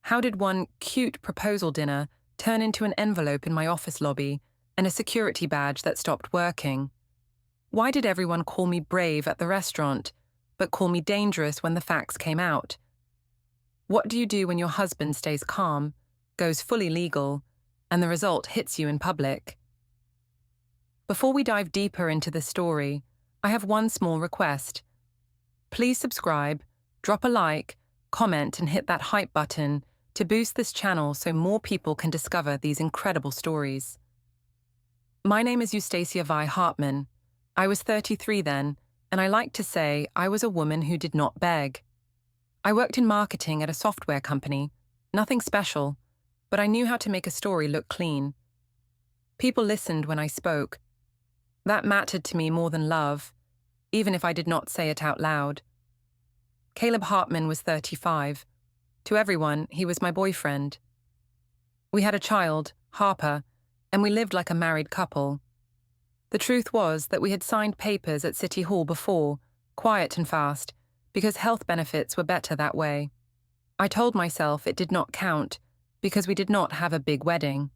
How did one cute proposal dinner turn into an envelope in my office lobby and a security badge that stopped working? Why did everyone call me brave at the restaurant, but call me dangerous when the facts came out? What do you do when your husband stays calm, goes fully legal, and the result hits you in public? Before we dive deeper into the story, I have one small request. Please subscribe, drop a like, comment, and hit that hype button to boost this channel so more people can discover these incredible stories. My name is Eustacia Vye Hartman. I was 33 then, and I like to say I was a woman who did not beg. I worked in marketing at a software company, nothing special, but I knew how to make a story look clean. People listened when I spoke. That mattered to me more than love, even if I did not say it out loud. Caleb Hartman was 35. To everyone, he was my boyfriend. We had a child, Harper, and we lived like a married couple. The truth was that we had signed papers at City Hall before, quiet and fast, because health benefits were better that way. I told myself it did not count, because we did not have a big wedding.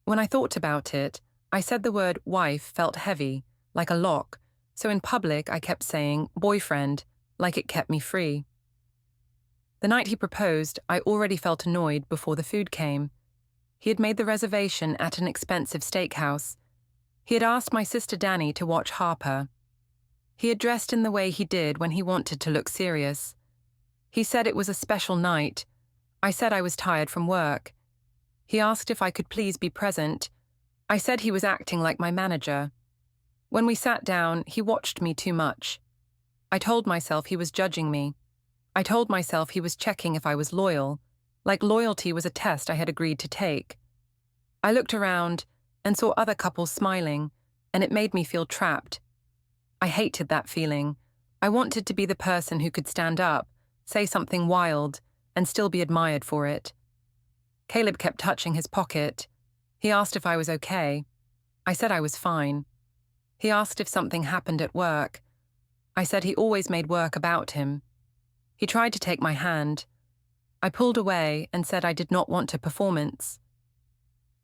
When I thought about it, I said the word wife felt heavy, like a lock, so in public I kept saying boyfriend, like it kept me free. The night he proposed, I already felt annoyed before the food came. He had made the reservation at an expensive steakhouse. He had asked my sister Danny to watch Harper. He had dressed in the way he did when he wanted to look serious. He said it was a special night. I said I was tired from work. He asked if I could please be present. I said he was acting like my manager. When we sat down, he watched me too much. I told myself he was judging me. I told myself he was checking if I was loyal, like loyalty was a test I had agreed to take. I looked around and saw other couples smiling, and it made me feel trapped. I hated that feeling. I wanted to be the person who could stand up, say something wild, and still be admired for it. Caleb kept touching his pocket. He asked if I was okay. I said I was fine. He asked if something happened at work. I said he always made work about him. He tried to take my hand. I pulled away and said I did not want a performance.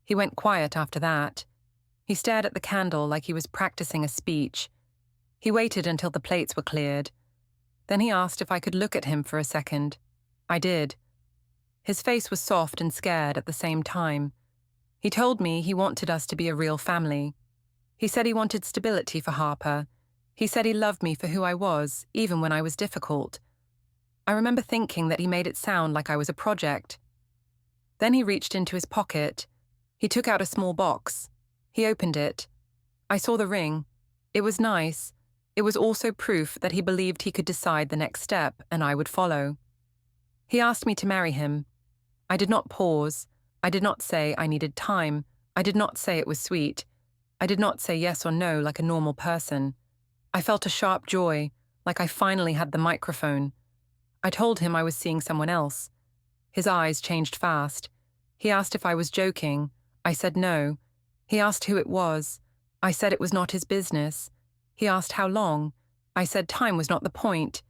He went quiet after that. He stared at the candle like he was practicing a speech. He waited until the plates were cleared. Then he asked if I could look at him for a second. I did. His face was soft and scared at the same time. He told me he wanted us to be a real family. He said he wanted stability for Harper. He said he loved me for who I was, even when I was difficult. I remember thinking that he made it sound like I was a project. Then he reached into his pocket. He took out a small box. He opened it. I saw the ring. It was nice. It was also proof that he believed he could decide the next step and I would follow. He asked me to marry him. I did not pause. I did not say I needed time. I did not say it was sweet. I did not say yes or no like a normal person. I felt a sharp joy, like I finally had the microphone. I told him I was seeing someone else. His eyes changed fast. He asked if I was joking. I said no. He asked who it was. I said it was not his business. He asked how long. I said time was not the point.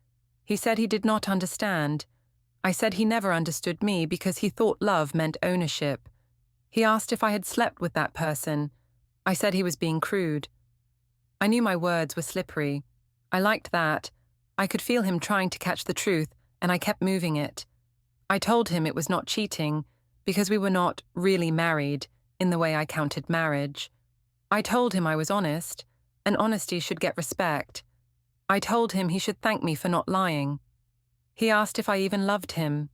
He said he did not understand. I said he never understood me because he thought love meant ownership. He asked if I had slept with that person. I said he was being crude. I knew my words were slippery. I liked that. I could feel him trying to catch the truth, and I kept moving it. I told him it was not cheating, because we were not really married in the way I counted marriage. I told him I was honest, and honesty should get respect. I told him he should thank me for not lying. He asked if I even loved him.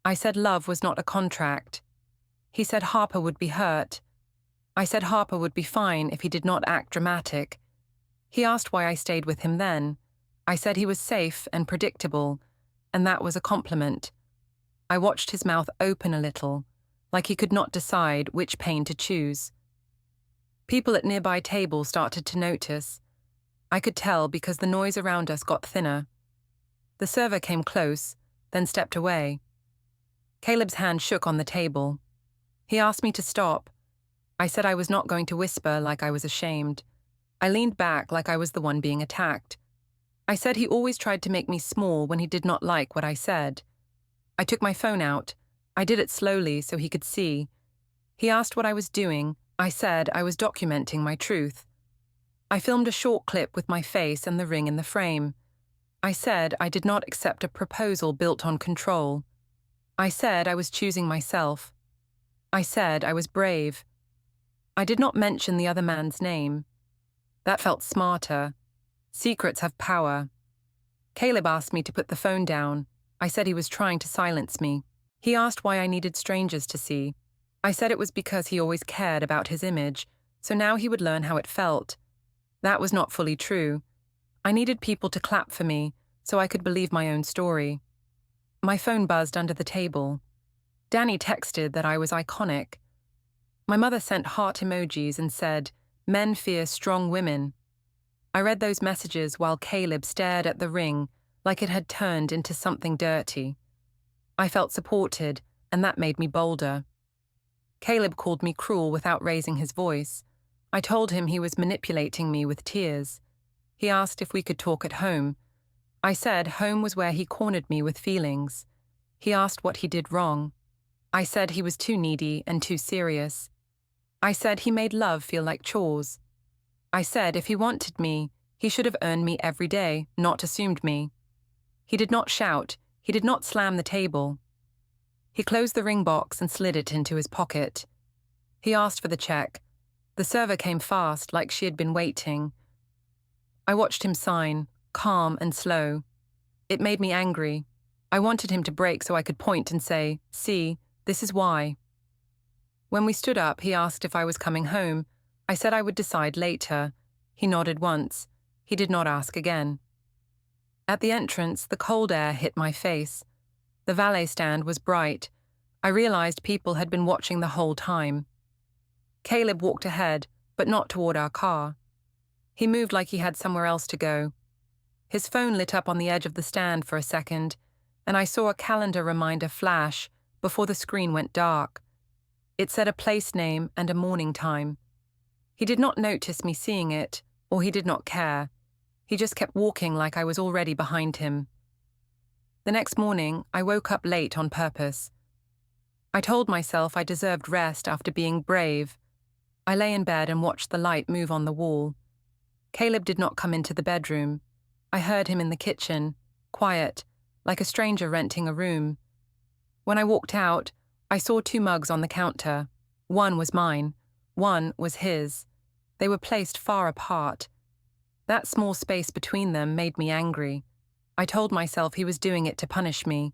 I said love was not a contract. He said Harper would be hurt. I said Harper would be fine if he did not act dramatic. He asked why I stayed with him then. I said he was safe and predictable, and that was a compliment. I watched his mouth open a little, like he could not decide which pain to choose. People at nearby tables started to notice. I could tell because the noise around us got thinner. The server came close, then stepped away. Caleb's hand shook on the table. He asked me to stop. I said I was not going to whisper like I was ashamed. I leaned back like I was the one being attacked. I said he always tried to make me small when he did not like what I said. I took my phone out. I did it slowly so he could see. He asked what I was doing. I said I was documenting my truth. I filmed a short clip with my face and the ring in the frame. I said I did not accept a proposal built on control. I said I was choosing myself. I said I was brave. I did not mention the other man's name. That felt smarter. Secrets have power. Caleb asked me to put the phone down. I said he was trying to silence me. He asked why I needed strangers to see. I said it was because he always cared about his image, so now he would learn how it felt. That was not fully true. I needed people to clap for me, so I could believe my own story. My phone buzzed under the table. Danny texted that I was iconic. My mother sent heart emojis and said, "Men fear strong women." I read those messages while Caleb stared at the ring like it had turned into something dirty. I felt supported, and that made me bolder. Caleb called me cruel without raising his voice. I told him he was manipulating me with tears. He asked if we could talk at home. I said home was where he cornered me with feelings. He asked what he did wrong. I said he was too needy and too serious. I said he made love feel like chores. I said if he wanted me, he should have earned me every day, not assumed me. He did not shout. He did not slam the table. He closed the ring box and slid it into his pocket. He asked for the check. The server came fast, like she had been waiting. I watched him sign, calm and slow. It made me angry. I wanted him to break so I could point and say, "See, this is why." When we stood up, he asked if I was coming home. I said I would decide later. He nodded once. He did not ask again. At the entrance, the cold air hit my face. The valet stand was bright. I realized people had been watching the whole time. Caleb walked ahead, but not toward our car. He moved like he had somewhere else to go. His phone lit up on the edge of the stand for a second, and I saw a calendar reminder flash before the screen went dark. It said a place name and a morning time. He did not notice me seeing it, or he did not care. He just kept walking like I was already behind him. The next morning, I woke up late on purpose. I told myself I deserved rest after being brave. I lay in bed and watched the light move on the wall. Caleb did not come into the bedroom. I heard him in the kitchen, quiet, like a stranger renting a room. When I walked out, I saw 2 mugs on the counter. One was mine. One was his. They were placed far apart. That small space between them made me angry. I told myself he was doing it to punish me.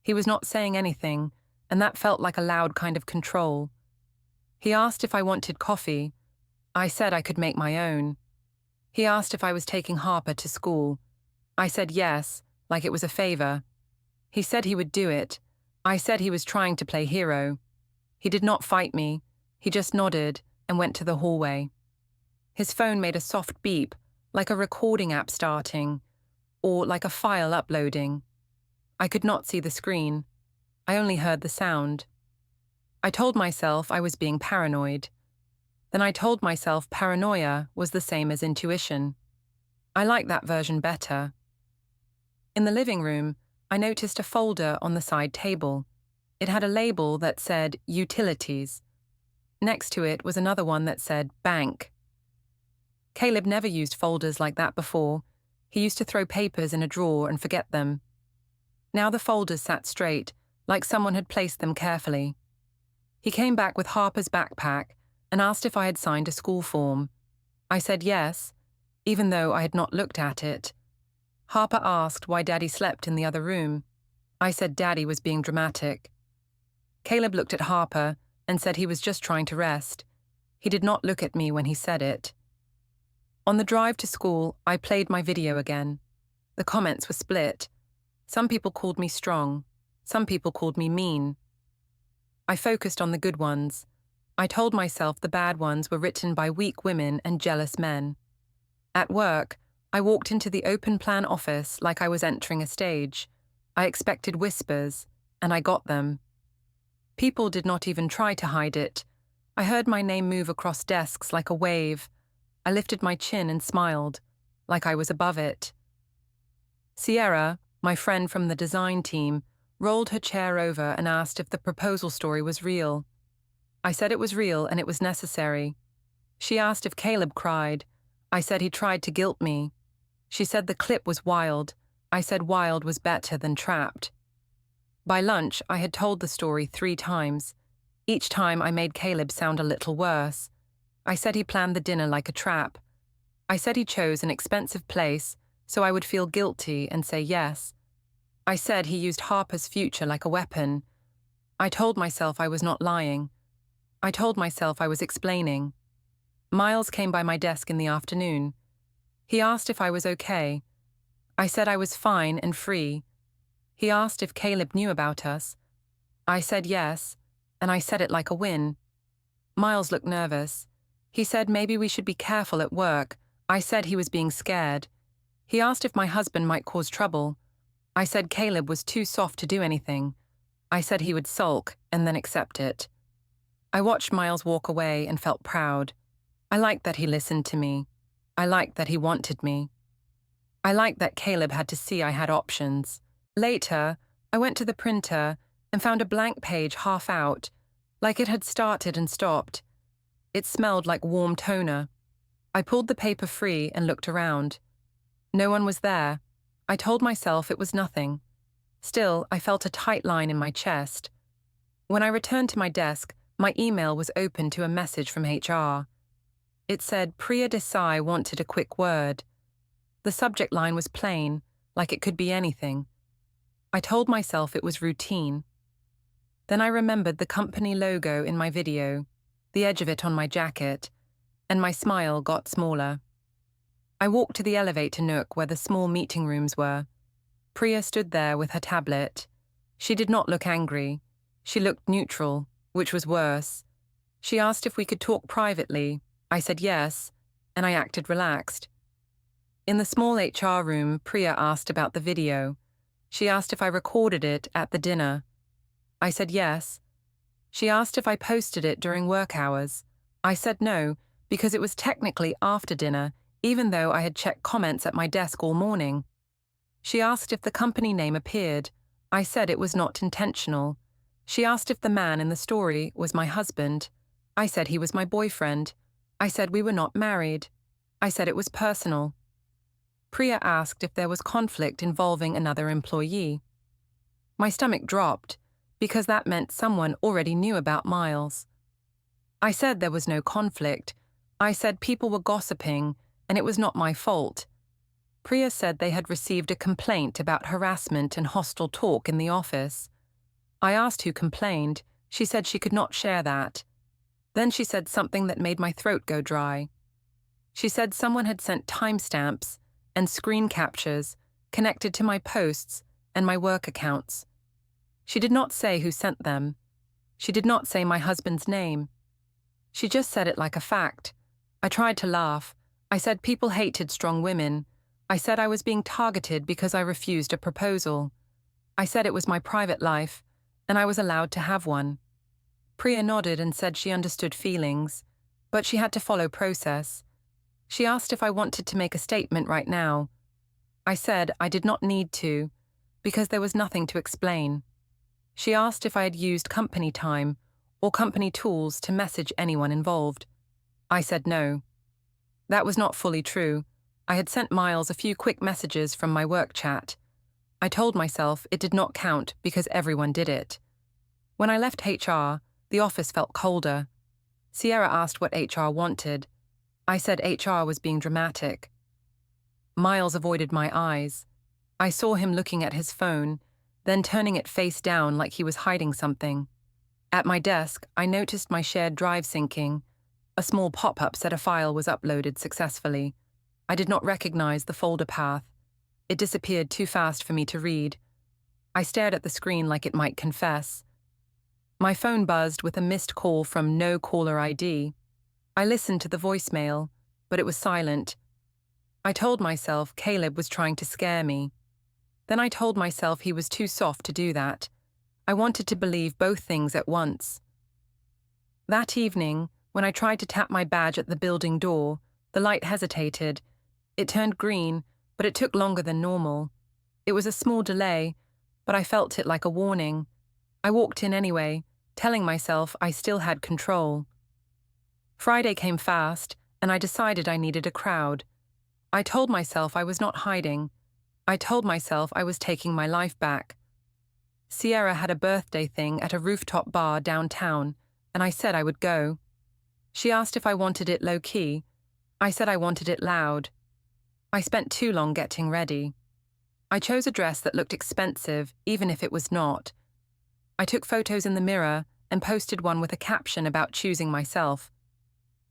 He was not saying anything, and that felt like a loud kind of control. He asked if I wanted coffee. I said I could make my own. He asked if I was taking Harper to school. I said yes, like it was a favor. He said he would do it. I said he was trying to play hero. He did not fight me. He just nodded and went to the hallway. His phone made a soft beep, like a recording app starting, or like a file uploading. I could not see the screen. I only heard the sound. I told myself I was being paranoid. Then I told myself paranoia was the same as intuition. I liked that version better. In the living room, I noticed a folder on the side table. It had a label that said Utilities. Next to it was another one that said Bank. Caleb never used folders like that before. He used to throw papers in a drawer and forget them. Now the folders sat straight, like someone had placed them carefully. He came back with Harper's backpack and asked if I had signed a school form. I said yes, even though I had not looked at it. Harper asked why Daddy slept in the other room. I said Daddy was being dramatic. Caleb looked at Harper and said he was just trying to rest. He did not look at me when he said it. On the drive to school, I played my video again. The comments were split. Some people called me strong. Some people called me mean. I focused on the good ones. I told myself the bad ones were written by weak women and jealous men. At work, I walked into the open plan office like I was entering a stage. I expected whispers, and I got them. People did not even try to hide it. I heard my name move across desks like a wave. I lifted my chin and smiled, like I was above it. Sierra, my friend from the design team, rolled her chair over and asked if the proposal story was real. I said it was real and it was necessary. She asked if Caleb cried. I said he tried to guilt me. She said the clip was wild. I said wild was better than trapped. By lunch, I had told the story 3 times. Each time I made Caleb sound a little worse. I said he planned the dinner like a trap. I said he chose an expensive place so I would feel guilty and say yes. I said he used Harper's future like a weapon. I told myself I was not lying. I told myself I was explaining. Miles came by my desk in the afternoon. He asked if I was okay. I said I was fine and free. He asked if Caleb knew about us. I said yes, and I said it like a win. Miles looked nervous. He said maybe we should be careful at work. I said he was being scared. He asked if my husband might cause trouble. I said Caleb was too soft to do anything. I said he would sulk and then accept it. I watched Miles walk away and felt proud. I liked that he listened to me. I liked that he wanted me. I liked that Caleb had to see I had options. Later, I went to the printer and found a blank page half out, like it had started and stopped. It smelled like warm toner. I pulled the paper free and looked around. No one was there. I told myself it was nothing. Still, I felt a tight line in my chest. When I returned to my desk, my email was open to a message from HR. It said Priya Desai wanted a quick word. The subject line was plain, like it could be anything. I told myself it was routine. Then I remembered the company logo in my video, the edge of it on my jacket, and my smile got smaller. I walked to the elevator nook where the small meeting rooms were. Priya stood there with her tablet. She did not look angry. She looked neutral, which was worse. She asked if we could talk privately. I said yes, and I acted relaxed. In the small HR room, Priya asked about the video. She asked if I recorded it at the dinner. I said yes. She asked if I posted it during work hours. I said no, because it was technically after dinner, even though I had checked comments at my desk all morning. She asked if the company name appeared. I said it was not intentional. She asked if the man in the story was my husband. I said he was my boyfriend. I said we were not married. I said it was personal. Priya asked if there was conflict involving another employee. My stomach dropped, because that meant someone already knew about Miles. I said there was no conflict. I said people were gossiping, and it was not my fault. Priya said they had received a complaint about harassment and hostile talk in the office. I asked who complained. She said she could not share that. Then she said something that made my throat go dry. She said someone had sent timestamps and screen captures connected to my posts and my work accounts. She did not say who sent them. She did not say my husband's name. She just said it like a fact. I tried to laugh. I said people hated strong women. I said I was being targeted because I refused a proposal. I said it was my private life, and I was allowed to have one. Priya nodded and said she understood feelings, but she had to follow process. She asked if I wanted to make a statement right now. I said I did not need to, because there was nothing to explain. She asked if I had used company time or company tools to message anyone involved. I said no. That was not fully true. I had sent Miles a few quick messages from my work chat. I told myself it did not count because everyone did it. When I left HR, the office felt colder. Sierra asked what HR wanted. I said HR was being dramatic. Miles avoided my eyes. I saw him looking at his phone, then turning it face down like he was hiding something. At my desk, I noticed my shared drive syncing. A small pop-up said a file was uploaded successfully. I did not recognize the folder path. It disappeared too fast for me to read. I stared at the screen like it might confess. My phone buzzed with a missed call from no caller ID. I listened to the voicemail, but it was silent. I told myself Caleb was trying to scare me. Then I told myself he was too soft to do that. I wanted to believe both things at once. That evening, when I tried to tap my badge at the building door, the light hesitated. It turned green, but it took longer than normal. It was a small delay, but I felt it like a warning. I walked in anyway, telling myself I still had control. Friday came fast, and I decided I needed a crowd. I told myself I was not hiding. I told myself I was taking my life back. Sierra had a birthday thing at a rooftop bar downtown, and I said I would go. She asked if I wanted it low-key. I said I wanted it loud. I spent too long getting ready. I chose a dress that looked expensive, even if it was not. I took photos in the mirror and posted one with a caption about choosing myself.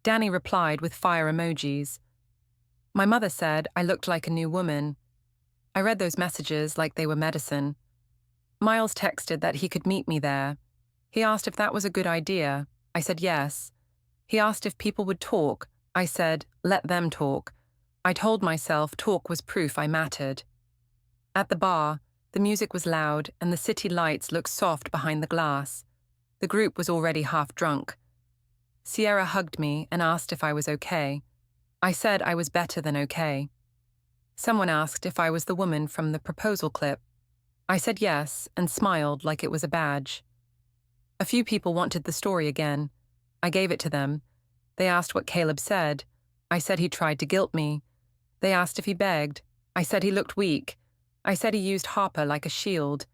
Danny replied with fire emojis. My mother said I looked like a new woman. I read those messages like they were medicine. Miles texted that he could meet me there. He asked if that was a good idea. I said yes. He asked if people would talk. I said, let them talk. I told myself talk was proof I mattered. At the bar, the music was loud and the city lights looked soft behind the glass. The group was already half drunk. Sierra hugged me and asked if I was okay. I said I was better than okay. Someone asked if I was the woman from the proposal clip. I said yes and smiled like it was a badge. A few people wanted the story again. I gave it to them. They asked what Caleb said. I said he tried to guilt me. They asked if he begged. I said he looked weak. I said he used Harper like a shield.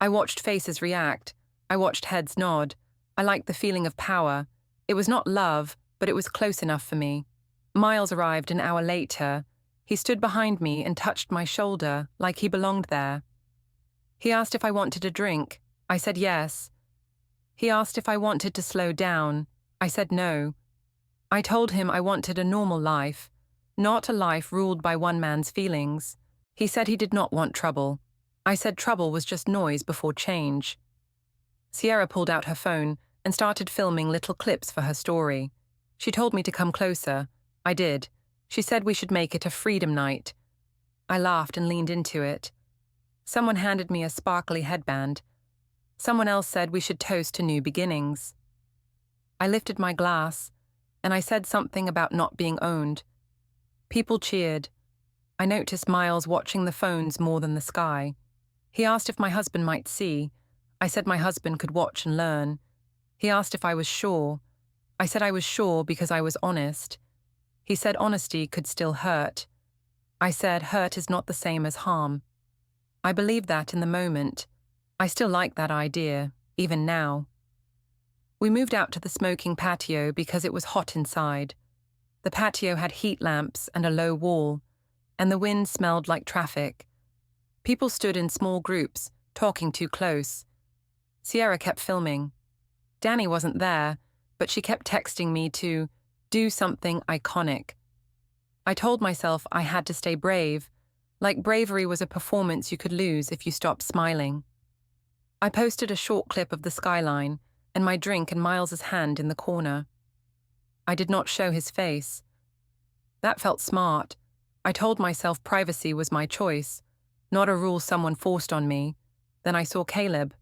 I watched faces react. I watched heads nod. I liked the feeling of power. It was not love, but it was close enough for me. Miles arrived an hour later. He stood behind me and touched my shoulder like he belonged there. He asked if I wanted a drink. I said yes. He asked if I wanted to slow down. I said no. I told him I wanted a normal life, not a life ruled by one man's feelings. He said he did not want trouble. I said trouble was just noise before change. Sierra pulled out her phone and started filming little clips for her story. She told me to come closer. I did. She said we should make it a freedom night. I laughed and leaned into it. Someone handed me a sparkly headband. Someone else said we should toast to new beginnings. I lifted my glass, and I said something about not being owned. People cheered. I noticed Miles watching the phones more than the sky. He asked if my husband might see. I said my husband could watch and learn. He asked if I was sure. I said I was sure because I was honest. He said honesty could still hurt. I said hurt is not the same as harm. I believed that in the moment. I still like that idea, even now. We moved out to the smoking patio because it was hot inside. The patio had heat lamps and a low wall, and the wind smelled like traffic. People stood in small groups, talking too close. Sierra kept filming. Danny wasn't there, but she kept texting me to do something iconic. I told myself I had to stay brave, like bravery was a performance you could lose if you stopped smiling. I posted a short clip of the skyline and my drink in Miles's hand in the corner. I did not show his face. That felt smart. I told myself privacy was my choice, not a rule someone forced on me. Then I saw Caleb.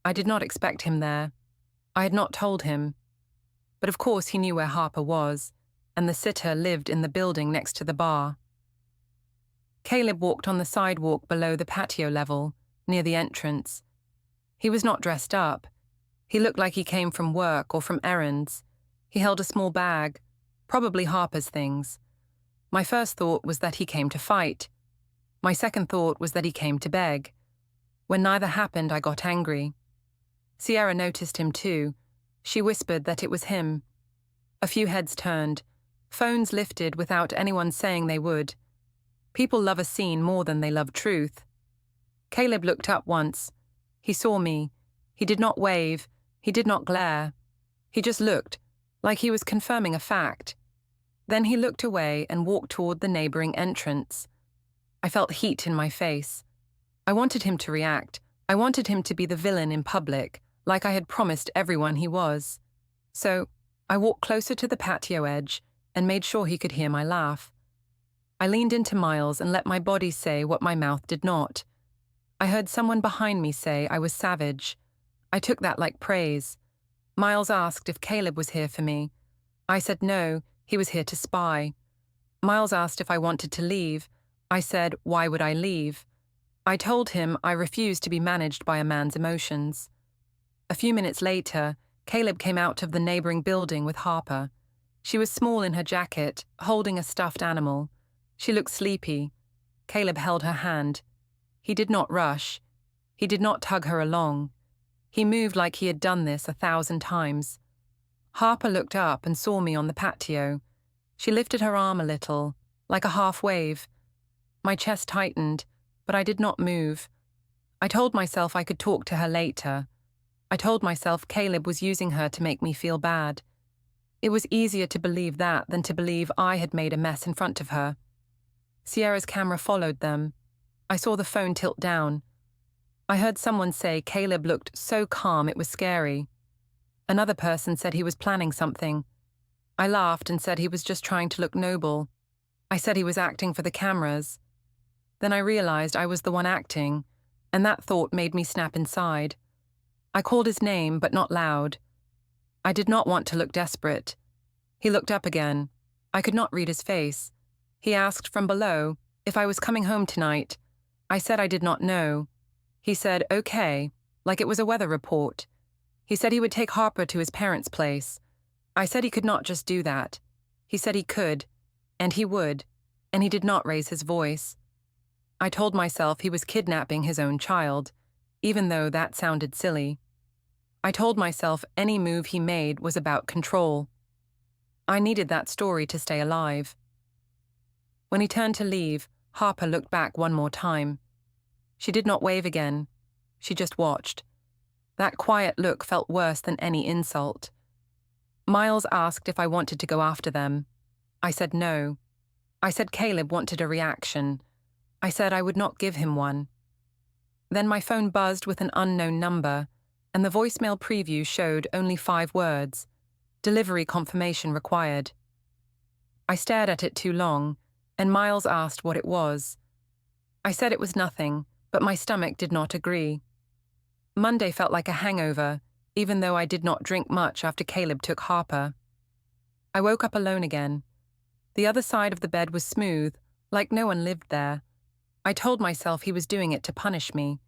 I did not expect him there. I had not told him. But of course he knew where Harper was, and the sitter lived in the building next to the bar. Caleb walked on the sidewalk below the patio level, near the entrance. He was not dressed up. He looked like he came from work or from errands. He held a small bag, probably Harper's things. My first thought was that he came to fight. My second thought was that he came to beg. When neither happened, I got angry. Sierra noticed him too. She whispered that it was him. A few heads turned. Phones lifted without anyone saying they would. People love a scene more than they love truth. Caleb looked up once. He saw me. He did not wave. He did not glare. He just looked, like he was confirming a fact. Then he looked away and walked toward the neighboring entrance. I felt heat in my face. I wanted him to react. I wanted him to be the villain in public, like I had promised everyone he was. So I walked closer to the patio edge and made sure he could hear my laugh. I leaned into Miles and let my body say what my mouth did not. I heard someone behind me say I was savage. I took that like praise. Miles asked if Caleb was here for me. I said no, he was here to spy. Miles asked if I wanted to leave. I said, why would I leave? I told him I refused to be managed by a man's emotions. A few minutes later, Caleb came out of the neighboring building with Harper. She was small in her jacket, holding a stuffed animal. She looked sleepy. Caleb held her hand. He did not rush. He did not tug her along. He moved like he had done this 1,000 times. Harper looked up and saw me on the patio. She lifted her arm a little, like a half wave. My chest tightened, but I did not move. I told myself I could talk to her later. I told myself Caleb was using her to make me feel bad. It was easier to believe that than to believe I had made a mess in front of her. Sierra's camera followed them. I saw the phone tilt down. I heard someone say Caleb looked so calm it was scary. Another person said he was planning something. I laughed and said he was just trying to look noble. I said he was acting for the cameras. Then I realized I was the one acting, and that thought made me snap inside. I called his name, but not loud. I did not want to look desperate. He looked up again. I could not read his face. He asked from below if I was coming home tonight. I said I did not know. He said, okay, like it was a weather report. He said he would take Harper to his parents' place. I said he could not just do that. He said he could, and he would, and he did not raise his voice. I told myself he was kidnapping his own child, even though that sounded silly. I told myself any move he made was about control. I needed that story to stay alive. When he turned to leave, Harper looked back one more time. She did not wave again. She just watched. That quiet look felt worse than any insult. Miles asked if I wanted to go after them. I said no. I said Caleb wanted a reaction. I said I would not give him one. Then my phone buzzed with an unknown number, and the voicemail preview showed only 5 words. Delivery confirmation required. I stared at it too long, and Miles asked what it was. I said it was nothing, but my stomach did not agree. Monday felt like a hangover, even though I did not drink much after Caleb took Harper. I woke up alone again. The other side of the bed was smooth, like no one lived there. I told myself he was doing it to punish me.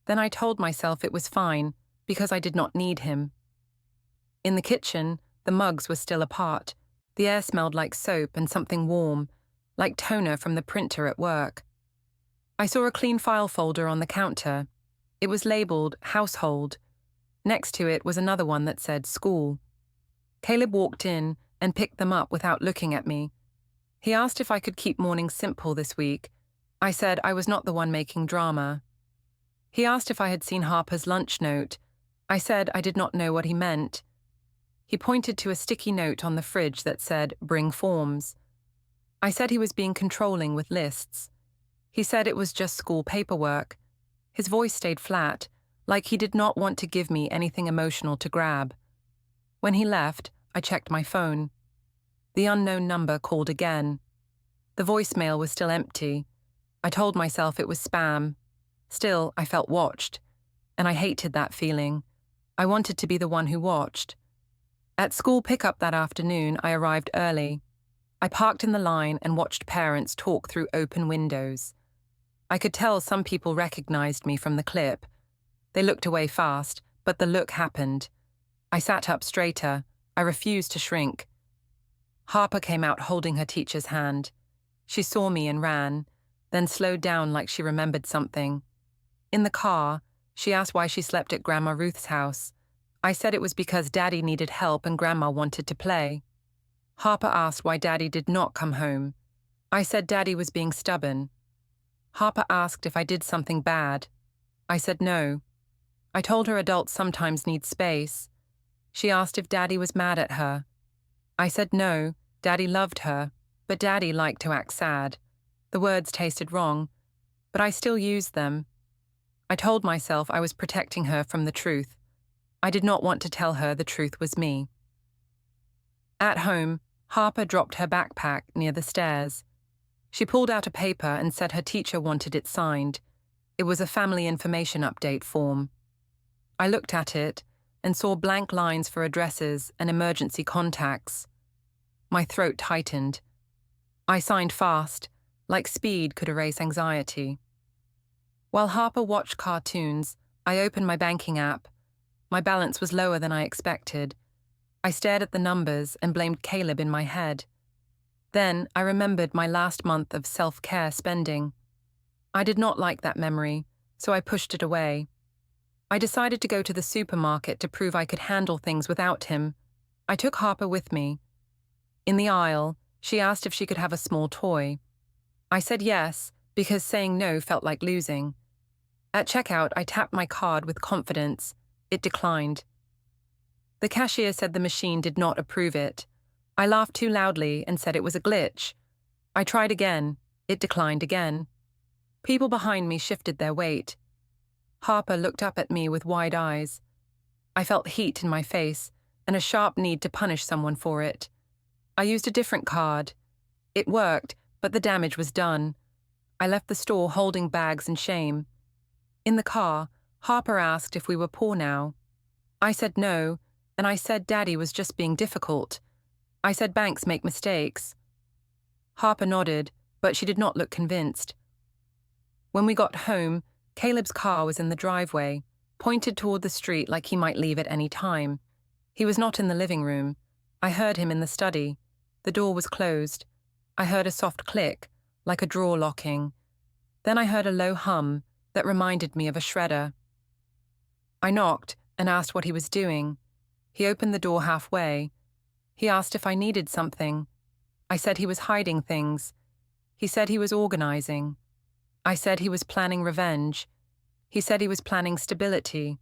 Then I told myself it was fine, because I did not need him. In the kitchen, the mugs were still apart. The air smelled like soap and something warm, like toner from the printer at work. I saw a clean file folder on the counter. It was labeled Household. Next to it was another one that said School. Caleb walked in and picked them up without looking at me. He asked if I could keep mornings simple this week. I said I was not the one making drama. He asked if I had seen Harper's lunch note. I said I did not know what he meant. He pointed to a sticky note on the fridge that said, Bring forms. I said he was being controlling with lists. He said it was just school paperwork. His voice stayed flat, like he did not want to give me anything emotional to grab. When he left, I checked my phone. The unknown number called again. The voicemail was still empty. I told myself it was spam. Still, I felt watched, and I hated that feeling. I wanted to be the one who watched. At school pickup that afternoon, I arrived early. I parked in the line and watched parents talk through open windows. I could tell some people recognized me from the clip. They looked away fast, but the look happened. I sat up straighter. I refused to shrink. Harper came out holding her teacher's hand. She saw me and ran, then slowed down like she remembered something. In the car, she asked why she slept at Grandma Ruth's house. I said it was because Daddy needed help and Grandma wanted to play. Harper asked why Daddy did not come home. I said Daddy was being stubborn. Harper asked if I did something bad. I said no. I told her adults sometimes need space. She asked if Daddy was mad at her. I said no, Daddy loved her, but Daddy liked to act sad. The words tasted wrong, but I still used them. I told myself I was protecting her from the truth. I did not want to tell her the truth was me. At home, Harper dropped her backpack near the stairs. She pulled out a paper and said her teacher wanted it signed. It was a family information update form. I looked at it and saw blank lines for addresses and emergency contacts. My throat tightened. I signed fast, like speed could erase anxiety. While Harper watched cartoons, I opened my banking app. My balance was lower than I expected. I stared at the numbers and blamed Caleb in my head. Then I remembered my last month of self-care spending. I did not like that memory, so I pushed it away. I decided to go to the supermarket to prove I could handle things without him. I took Harper with me. In the aisle, she asked if she could have a small toy. I said yes, because saying no felt like losing. At checkout, I tapped my card with confidence. It declined. The cashier said the machine did not approve it. I laughed too loudly and said it was a glitch. I tried again. It declined again. People behind me shifted their weight. Harper looked up at me with wide eyes. I felt heat in my face and a sharp need to punish someone for it. I used a different card. It worked, but the damage was done. I left the store holding bags and shame. In the car, Harper asked if we were poor now. I said no, and I said Daddy was just being difficult. I said banks make mistakes. Harper nodded, but she did not look convinced. When we got home, Caleb's car was in the driveway, pointed toward the street like he might leave at any time. He was not in the living room. I heard him in the study. The door was closed. I heard a soft click, like a drawer locking. Then I heard a low hum that reminded me of a shredder. I knocked and asked what he was doing. He opened the door halfway. He asked if I needed something. I said he was hiding things. He said he was organizing. I said he was planning revenge. He said he was planning stability.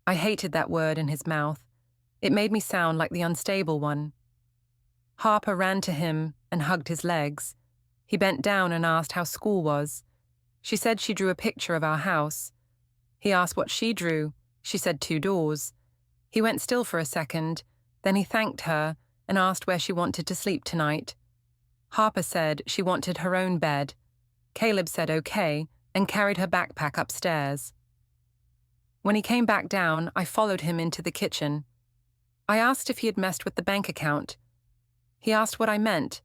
I hated that word in his mouth. It made me sound like the unstable one. Harper ran to him and hugged his legs. He bent down and asked how school was. She said she drew a picture of our house. He asked what she drew. She said 2 doors. He went still for a second. Then he thanked her and asked where she wanted to sleep tonight. Harper said she wanted her own bed. Caleb said okay and carried her backpack upstairs. When he came back down, I followed him into the kitchen. I asked if he had messed with the bank account. He asked what I meant.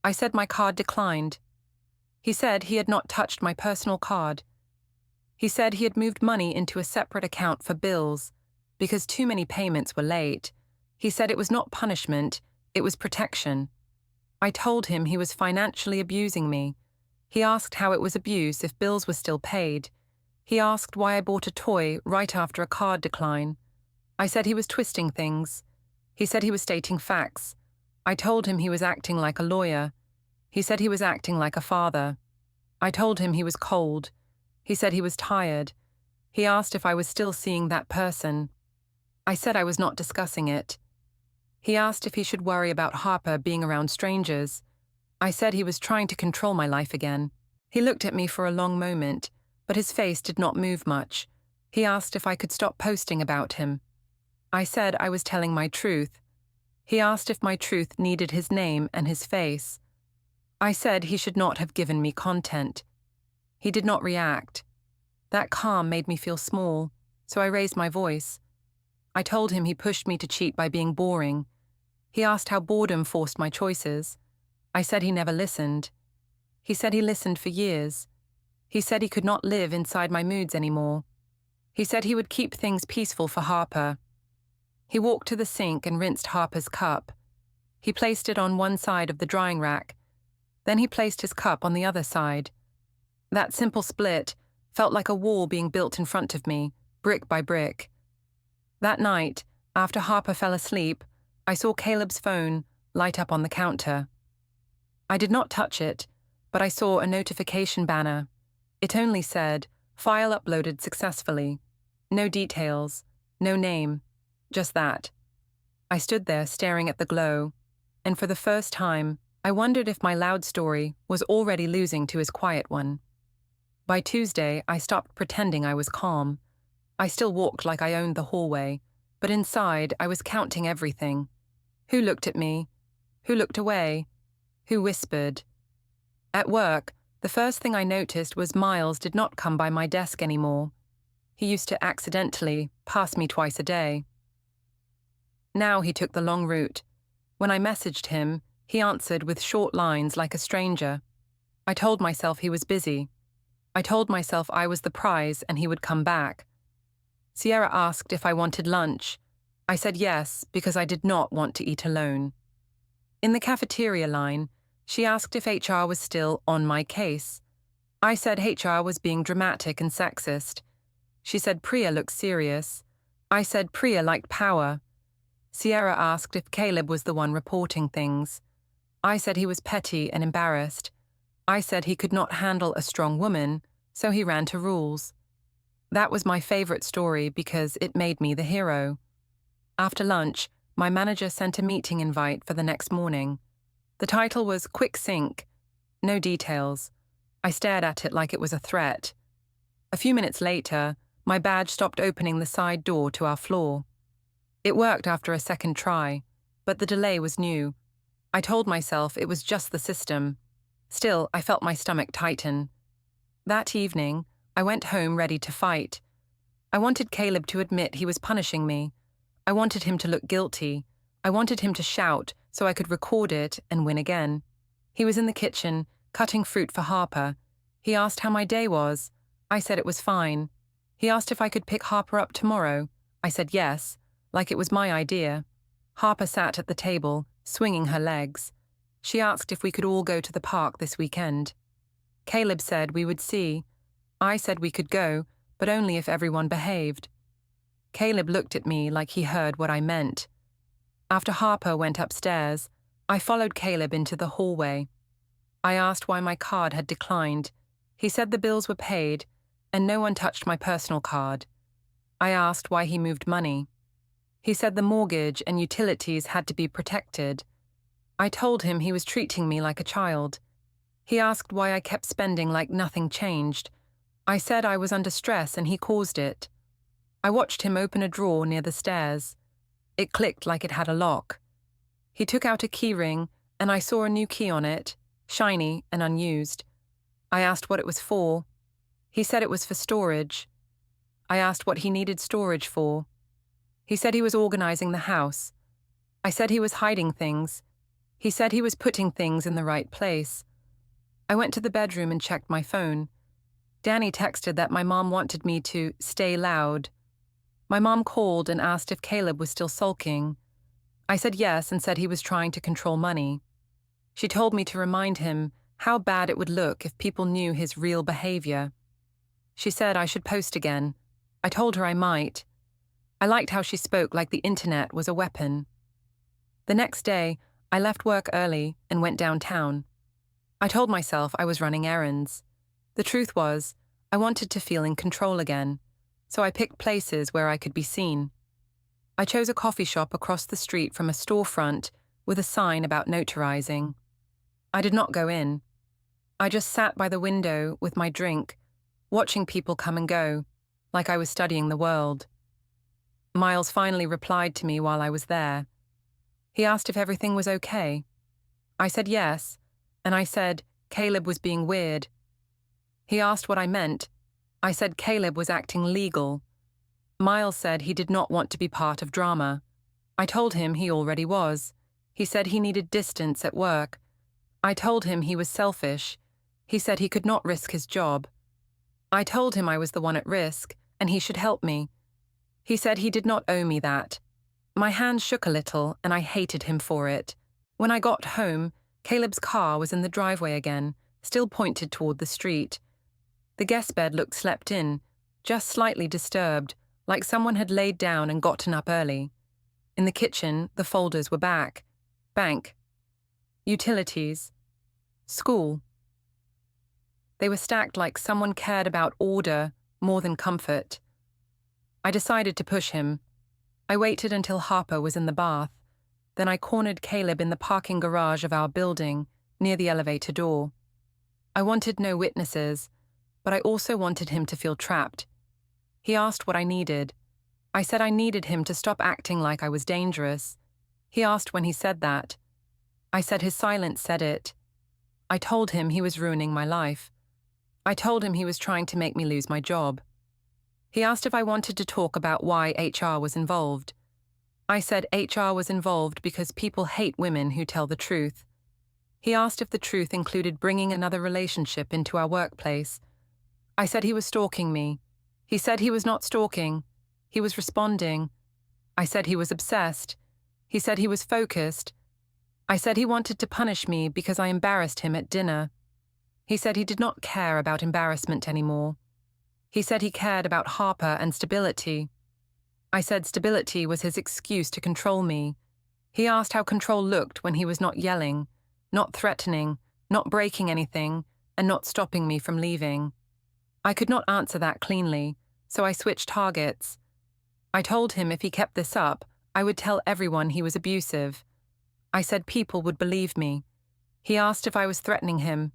I said my card declined. He said he had not touched my personal card. He said he had moved money into a separate account for bills because too many payments were late. He said it was not punishment, it was protection. I told him he was financially abusing me. He asked how it was abuse if bills were still paid. He asked why I bought a toy right after a card decline. I said he was twisting things. He said he was stating facts. I told him he was acting like a lawyer. He said he was acting like a father. I told him he was cold. He said he was tired. He asked if I was still seeing that person. I said I was not discussing it. He asked if he should worry about Harper being around strangers. I said he was trying to control my life again. He looked at me for a long moment, but his face did not move much. He asked if I could stop posting about him. I said I was telling my truth. He asked if my truth needed his name and his face. I said he should not have given me content. He did not react. That calm made me feel small, so I raised my voice. I told him he pushed me to cheat by being boring. He asked how boredom forced my choices. I said he never listened. He said he listened for years. He said he could not live inside my moods anymore. He said he would keep things peaceful for Harper. He walked to the sink and rinsed Harper's cup. He placed it on one side of the drying rack. Then he placed his cup on the other side. That simple split felt like a wall being built in front of me, brick by brick. That night, after Harper fell asleep, I saw Caleb's phone light up on the counter. I did not touch it, but I saw a notification banner. It only said, "File uploaded successfully." No details, no name, just that. I stood there staring at the glow, and for the first time, I wondered if my loud story was already losing to his quiet one. By Tuesday, I stopped pretending I was calm. I still walked like I owned the hallway, but inside I was counting everything. Who looked at me? Who looked away? Who whispered? At work, the first thing I noticed was Miles did not come by my desk anymore. He used to accidentally pass me twice a day. Now he took the long route. When I messaged him, he answered with short lines like a stranger. I told myself he was busy. I told myself I was the prize and he would come back. Sierra asked if I wanted lunch. I said yes, because I did not want to eat alone. In the cafeteria line, she asked if HR was still on my case. I said HR was being dramatic and sexist. She said Priya looked serious. I said Priya liked power. Sierra asked if Caleb was the one reporting things. I said he was petty and embarrassed. I said he could not handle a strong woman, so he ran to rules. That was my favorite story because it made me the hero. After lunch, my manager sent a meeting invite for the next morning. The title was Quick Sync. No details. I stared at it like it was a threat. A few minutes later, my badge stopped opening the side door to our floor. It worked after a second try, but the delay was new. I told myself it was just the system. Still, I felt my stomach tighten. That evening, I went home ready to fight. I wanted Caleb to admit he was punishing me. I wanted him to look guilty. I wanted him to shout so I could record it and win again. He was in the kitchen, cutting fruit for Harper. He asked how my day was. I said it was fine. He asked if I could pick Harper up tomorrow. I said yes, like it was my idea. Harper sat at the table, swinging her legs. She asked if we could all go to the park this weekend. Caleb said we would see. I said we could go, but only if everyone behaved. Caleb looked at me like he heard what I meant. After Harper went upstairs, I followed Caleb into the hallway. I asked why my card had declined. He said the bills were paid, and no one touched my personal card. I asked why he moved money. He said the mortgage and utilities had to be protected. I told him he was treating me like a child. He asked why I kept spending like nothing changed. I said I was under stress and he caused it. I watched him open a drawer near the stairs. It clicked like it had a lock. He took out a key ring, and I saw a new key on it, shiny and unused. I asked what it was for. He said it was for storage. I asked what he needed storage for. He said he was organizing the house. I said he was hiding things. He said he was putting things in the right place. I went to the bedroom and checked my phone. Danny texted that my mom wanted me to stay loud. My mom called and asked if Caleb was still sulking. I said yes and said he was trying to control money. She told me to remind him how bad it would look if people knew his real behavior. She said I should post again. I told her I might. I liked how she spoke like the internet was a weapon. The next day, I left work early and went downtown. I told myself I was running errands. The truth was, I wanted to feel in control again, so I picked places where I could be seen. I chose a coffee shop across the street from a storefront with a sign about notarizing. I did not go in. I just sat by the window with my drink, watching people come and go, like I was studying the world. Miles finally replied to me while I was there. He asked if everything was okay. I said yes, and I said Caleb was being weird. He asked what I meant. I said Caleb was acting legal. Miles said he did not want to be part of drama. I told him he already was. He said he needed distance at work. I told him he was selfish. He said he could not risk his job. I told him I was the one at risk, and he should help me. He said he did not owe me that. My hands shook a little, and I hated him for it. When I got home, Caleb's car was in the driveway again, still pointed toward the street. The guest bed looked slept in, just slightly disturbed, like someone had laid down and gotten up early. In the kitchen, the folders were back. Bank. Utilities. School. They were stacked like someone cared about order more than comfort. I decided to push him. I waited until Harper was in the bath. Then I cornered Caleb in the parking garage of our building, near the elevator door. I wanted no witnesses, but I also wanted him to feel trapped. He asked what I needed. I said I needed him to stop acting like I was dangerous. He asked when he said that. I said his silence said it. I told him he was ruining my life. I told him he was trying to make me lose my job. He asked if I wanted to talk about why HR was involved. I said HR was involved because people hate women who tell the truth. He asked if the truth included bringing another relationship into our workplace. I said he was stalking me. He said he was not stalking. He was responding. I said he was obsessed. He said he was focused. I said he wanted to punish me because I embarrassed him at dinner. He said he did not care about embarrassment anymore. He said he cared about Harper and stability. I said stability was his excuse to control me. He asked how control looked when he was not yelling, not threatening, not breaking anything, and not stopping me from leaving. I could not answer that cleanly, so I switched targets. I told him if he kept this up, I would tell everyone he was abusive. I said people would believe me. He asked if I was threatening him.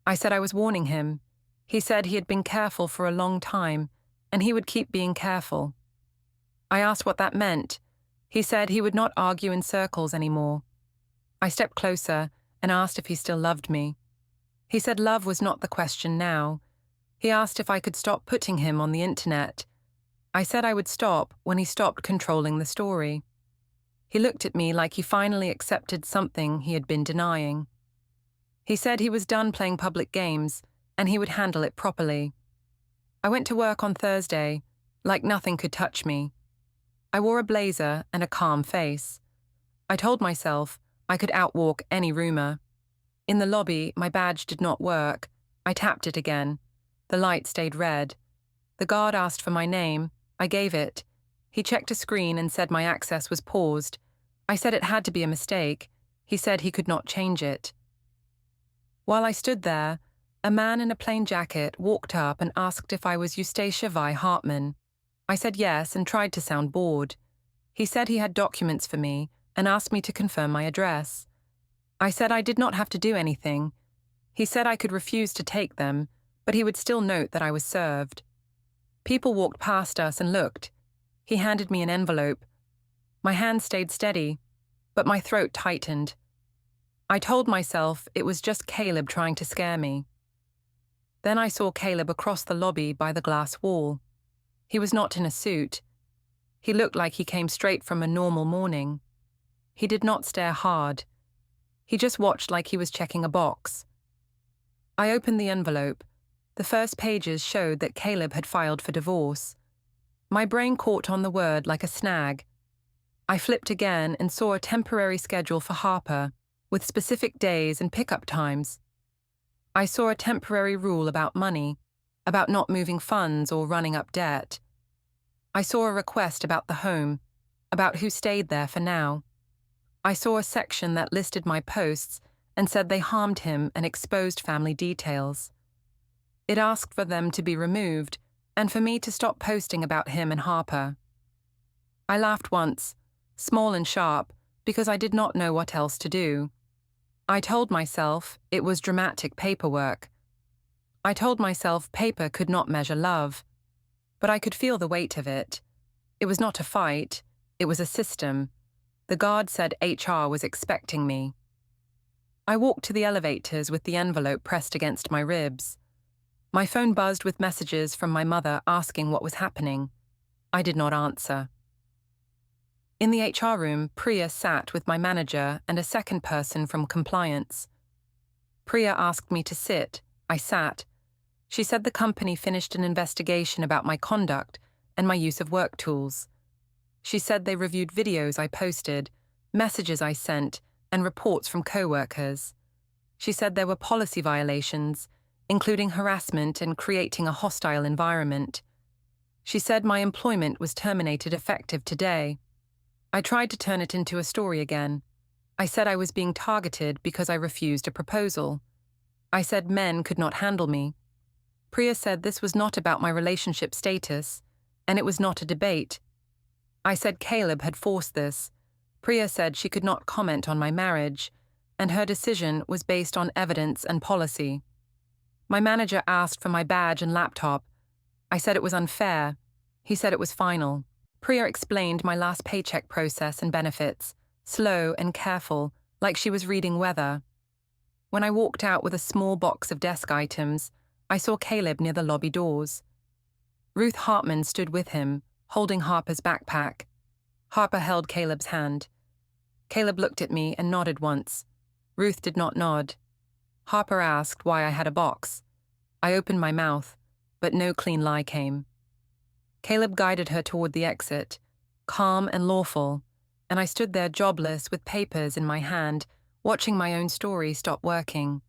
I said I was warning him. He said he had been careful for a long time, and he would keep being careful. I asked what that meant. He said he would not argue in circles anymore. I stepped closer and asked if he still loved me. He said love was not the question now. He asked if I could stop putting him on the internet. I said I would stop when he stopped controlling the story. He looked at me like he finally accepted something he had been denying. He said he was done playing public games and he would handle it properly. I went to work on Thursday, like nothing could touch me. I wore a blazer and a calm face. I told myself I could outwalk any rumor. In the lobby, my badge did not work. I tapped it again. The light stayed red. The guard asked for my name. I gave it. He checked a screen and said my access was paused. I said it had to be a mistake. He said he could not change it. While I stood there, a man in a plain jacket walked up and asked if I was Eustacia Vye Hartman. I said yes and tried to sound bored. He said he had documents for me and asked me to confirm my address. I said I did not have to do anything. He said I could refuse to take them, but he would still note that I was served. People walked past us and looked. He handed me an envelope. My hand stayed steady, but my throat tightened. I told myself it was just Caleb trying to scare me. Then I saw Caleb across the lobby by the glass wall. He was not in a suit. He looked like he came straight from a normal morning. He did not stare hard. He just watched like he was checking a box. I opened the envelope. The first pages showed that Caleb had filed for divorce. My brain caught on the word like a snag. I flipped again and saw a temporary schedule for Harper, with specific days and pickup times. I saw a temporary rule about money, about not moving funds or running up debt. I saw a request about the home, about who stayed there for now. I saw a section that listed my posts and said they harmed him and exposed family details. It asked for them to be removed and for me to stop posting about him and Harper. I laughed once, small and sharp, because I did not know what else to do. I told myself it was dramatic paperwork. I told myself paper could not measure love, but I could feel the weight of it. It was not a fight, it was a system. The guard said HR was expecting me. I walked to the elevators with the envelope pressed against my ribs. My phone buzzed with messages from my mother asking what was happening. I did not answer. In the HR room, Priya sat with my manager and a second person from compliance. Priya asked me to sit. I sat. She said the company finished an investigation about my conduct and my use of work tools. She said they reviewed videos I posted, messages I sent, and reports from co-workers. She said there were policy violations, including harassment and creating a hostile environment. She said my employment was terminated effective today. I tried to turn it into a story again. I said I was being targeted because I refused a proposal. I said men could not handle me. Priya said this was not about my relationship status, and it was not a debate. I said Caleb had forced this. Priya said she could not comment on my marriage, and her decision was based on evidence and policy. My manager asked for my badge and laptop. I said it was unfair. He said it was final. Priya explained my last paycheck process and benefits, slow and careful, like she was reading weather. When I walked out with a small box of desk items, I saw Caleb near the lobby doors. Ruth Hartman stood with him, holding Harper's backpack. Harper held Caleb's hand. Caleb looked at me and nodded once. Ruth did not nod. Harper asked why I had a box. I opened my mouth. but no clean lie came. Caleb guided her toward the exit, calm and lawful, and I stood there jobless with papers in my hand, watching my own story stop working.